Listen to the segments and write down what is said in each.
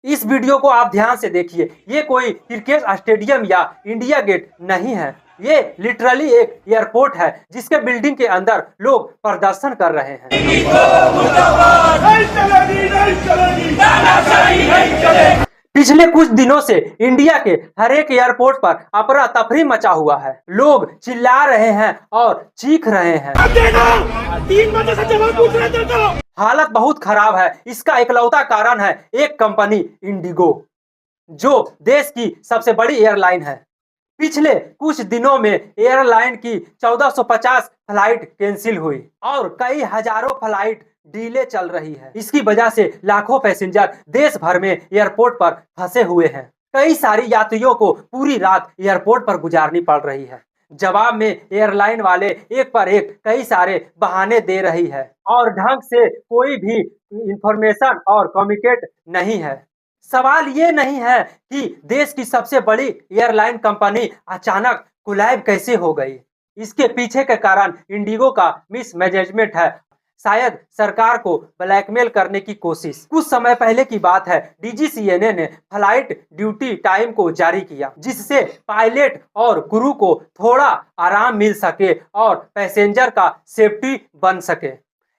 इस वीडियो को आप ध्यान से देखिए। ये कोई क्रिकेट स्टेडियम या इंडिया गेट नहीं है, ये लिटरली एक एयरपोर्ट है जिसके बिल्डिंग के अंदर लोग प्रदर्शन कर रहे हैं। पिछले कुछ दिनों से इंडिया के हर एक एयरपोर्ट पर अफरा तफरी मचा हुआ है। लोग चिल्ला रहे हैं और चीख रहे हैं। 3 बजे से जवाब पूछ रहे थे तो। हालत बहुत खराब है। इसका इकलौता कारण है एक कंपनी इंडिगो, जो देश की सबसे बड़ी एयरलाइन है। पिछले कुछ दिनों में एयरलाइन की 1450 फ्लाइट कैंसिल हुई और कई हजारों फ्लाइट डिले चल रही है। इसकी वजह से लाखों पैसेंजर देश भर में एयरपोर्ट पर फंसे हुए हैं। कई सारी यात्रियों को पूरी रात एयरपोर्ट पर गुजारनी पड़ रही है। जवाब में एयरलाइन वाले एक पर एक कई सारे बहाने दे रही है और ढंग से कोई भी इंफॉर्मेशन और कम्युनिकेट नहीं है। सवाल ये नहीं है कि देश की सबसे बड़ी एयरलाइन कंपनी अचानक कोलैब कैसे हो गई। इसके पीछे का कारण इंडिगो का मिसमैनेजमेंट है, शायद सरकार को ब्लैकमेल करने की कोशिश। कुछ समय पहले की बात है, डीजीसीए ने फ्लाइट ड्यूटी टाइम को जारी किया, जिससे पायलट और क्रू को थोड़ा आराम मिल सके और पैसेंजर का सेफ्टी बन सके।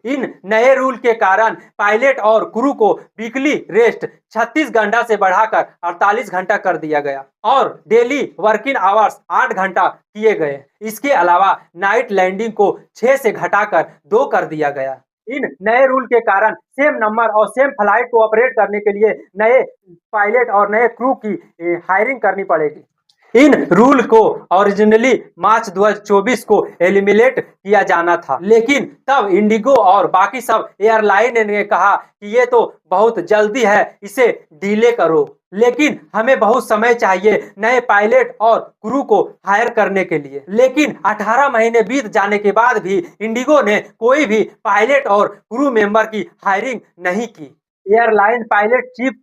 इन नए रूल के कारण पायलट और क्रू को वीकली रेस्ट 36 घंटा से बढ़ाकर 48 घंटा कर दिया गया और डेली वर्किंग आवर्स 8 घंटा किए गए। इसके अलावा नाइट लैंडिंग को 6 से घटाकर 2 कर दिया गया। इन नए रूल के कारण सेम नंबर और सेम फ्लाइट को ऑपरेट करने के लिए नए पायलट और नए क्रू की हायरिंग करनी पड़ेगी। इन रूल को ओरिजिनली मार्च 2024 को एलिमिनेट किया जाना था, लेकिन तब इंडिगो और बाकी सब एयरलाइन ने कहा कि ये तो बहुत जल्दी है, इसे डिले करो। लेकिन हमें बहुत समय चाहिए नए पायलट और क्रू को हायर करने के लिए। लेकिन 18 महीने बीत जाने के बाद भी इंडिगो ने कोई भी पायलट और क्रू मेंबर की हायरिंग नहीं की। Airline pilot chief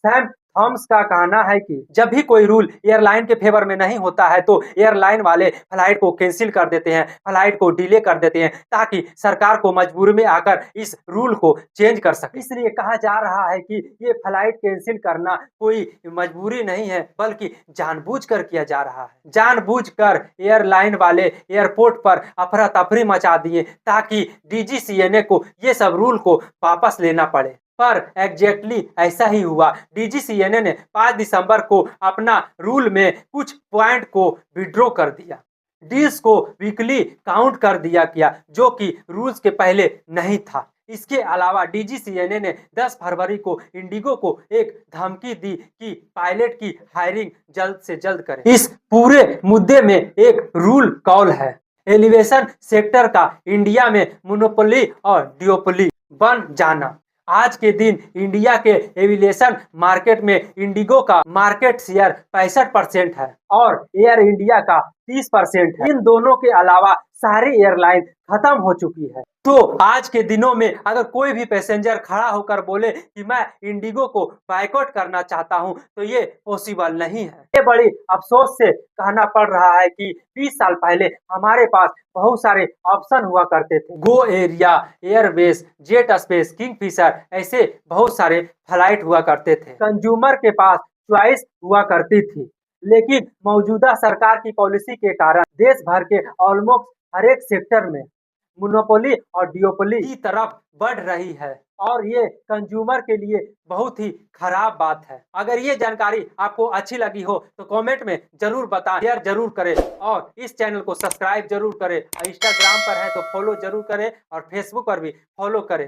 Sam Thomas का कहना है कि जब भी कोई रूल एयरलाइन के फेवर में नहीं होता है तो एयरलाइन वाले फ्लाइट को कैंसिल कर देते हैं, फ्लाइट को डिले कर देते हैं, ताकि सरकार को मजबूरी में आकर इस रूल को चेंज कर सके। इसलिए कहा जा रहा है कि ये फ्लाइट कैंसिल करना कोई मजबूरी नहीं है, बल्कि जानबूझकर किया जा रहा है। जानबूझकर एयरलाइन वाले एयरपोर्ट पर अफरा तफरी मचा दिए ताकि डीजीसीए को ये सब रूल को वापस लेना पड़े। पर एग्जैक्टली ऐसा ही हुआ। डीजीसीए ने 5 दिसंबर को अपना रूल में कुछ पॉइंट को विड्रॉ कर दिया। डील्स को वीकली काउंट कर दिया गया, जो कि रूल्स के पहले नहीं था। इसके अलावा डीजीसीए ने 10 फरवरी को इंडिगो को एक धमकी दी कि पायलट की हायरिंग जल्द से जल्द करें। इस पूरे मुद्दे में एक रूल कॉल है, एविएशन सेक्टर का इंडिया में मोनोपोली और डिओपोली बन जाना। आज के दिन इंडिया के एविएशन मार्केट में इंडिगो का मार्केट शेयर 65% है और एयर इंडिया का 30% है। इन दोनों के अलावा सारी एयरलाइन खत्म हो चुकी है। तो आज के दिनों में अगर कोई भी पैसेंजर खड़ा होकर बोले कि मैं इंडिगो को बायकॉट करना चाहता हूं, तो ये पॉसिबल नहीं है। ये बड़ी अफसोस से कहना पड़ रहा है कि 20 साल पहले हमारे पास बहुत सारे ऑप्शन हुआ करते थे। Go area, airbase, jet space, Kingfisher, ऐसे बहुत सारे फ्लाइट हुआ करते थे। कंज्यूमर के पास चॉइस हुआ करती थी, लेकिन मौजूदा सरकार की पॉलिसी के कारण देश भर के ऑलमोस्ट हर एक सेक्टर में मोनोपोली और डिओपोली की तरफ बढ़ रही है और ये कंज्यूमर के लिए बहुत ही खराब बात है। अगर ये जानकारी आपको अच्छी लगी हो तो कमेंट में जरूर बताएं, शेयर जरूर करें और इस चैनल को सब्सक्राइब जरूर करें। इंस्टाग्राम पर है तो फॉलो जरूर करें और फेसबुक पर भी फॉलो करें।